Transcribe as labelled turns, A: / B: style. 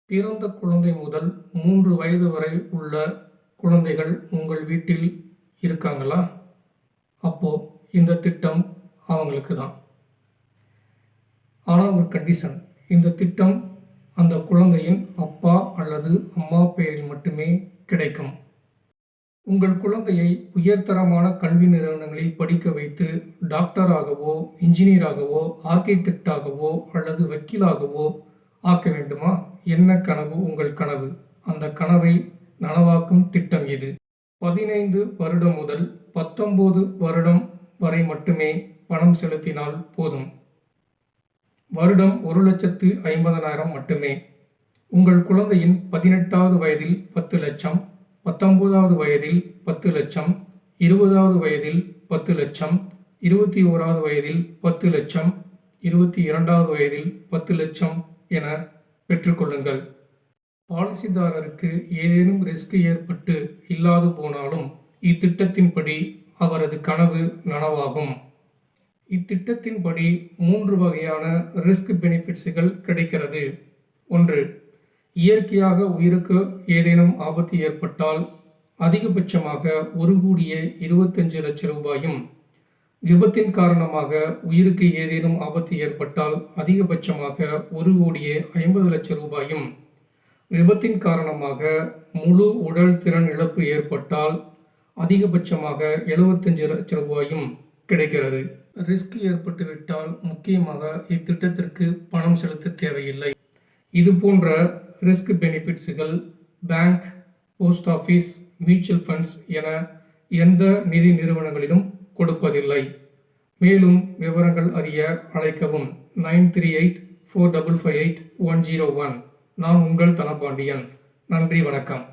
A: பிறந்த குழந்தை முதல் 3 வயது வரை உள்ள குழந்தைகள் உங்கள் வீட்டில் இருக்காங்களா? அப்போ இந்த திட்டம் அவங்களுக்கு தான். ஆனால் ஒரு கண்டிஷன், இந்த திட்டம் அந்த குழந்தையின் அப்பா அல்லது அம்மா பெயரில் மட்டுமே கிடைக்கும். உங்கள் குழந்தையை உயர்தரமான கல்வி நிறுவனங்களில் படிக்க வைத்து டாக்டராகவோ, இன்ஜினியராகவோ, ஆர்கிடெக்டாகவோ அல்லது வக்கீலாகவோ ஆக்க வேண்டுமா? என்ன கனவு உங்கள் கனவு? அந்த கனவை நனவாக்கும் திட்டம் இது. 15 வருடம் முதல் 19 வருடம் வரை மட்டுமே பணம் செலுத்தினால் போதும். வருடம் 1,50,000 மட்டுமே. உங்கள் குழந்தையின் 18வது வயதில் 10 லட்சம், 19வது வயதில் 10 லட்சம், 20வது வயதில் 10 லட்சம், 21வது வயதில் 10 லட்சம், 22வது வயதில் 10 லட்சம் என பெற்றுக்கொள்ளுங்கள். பாலிசிதாரருக்கு ஏதேனும் ரிஸ்க் ஏற்பட்டு இல்லாது போனாலும் இத்திட்டத்தின்படி அவரது கனவு நனவாகும். இத்திட்டத்தின்படி 3 வகையான ரிஸ்க் பெனிஃபிட்ஸ்கள் கிடைக்கிறது. 1. இயற்கையாக உயிருக்கு ஏதேனும் ஆபத்து ஏற்பட்டால் அதிகபட்சமாக 1,25 லட்சம் ரூபாயும், விபத்தின் காரணமாக உயிருக்கு ஏதேனும் ஆபத்து ஏற்பட்டால் அதிகபட்சமாக 1,50 லட்சம் ரூபாயும், விபத்தின் காரணமாக முழு உடல் திறன் இழப்பு ஏற்பட்டால் அதிகபட்சமாக 75 லட்சம் ரூபாயும் கிடைக்கிறது. ரிஸ்க் ஏற்பட்டுவிட்டால் முக்கியமாக இத்திட்டத்திற்கு பணம் செலுத்த தேவையில்லை. இது போன்ற ரிஸ்க் பெனிஃபிட்ஸ்கள் bank, post office, mutual funds என எந்த நிதி நிறுவனங்களிலும் கொடுப்பதில்லை. மேலும் விவரங்கள் அறிய அழைக்கவும் 9384558101. நான் உங்கள் தனபாண்டியன். நன்றி, வணக்கம்.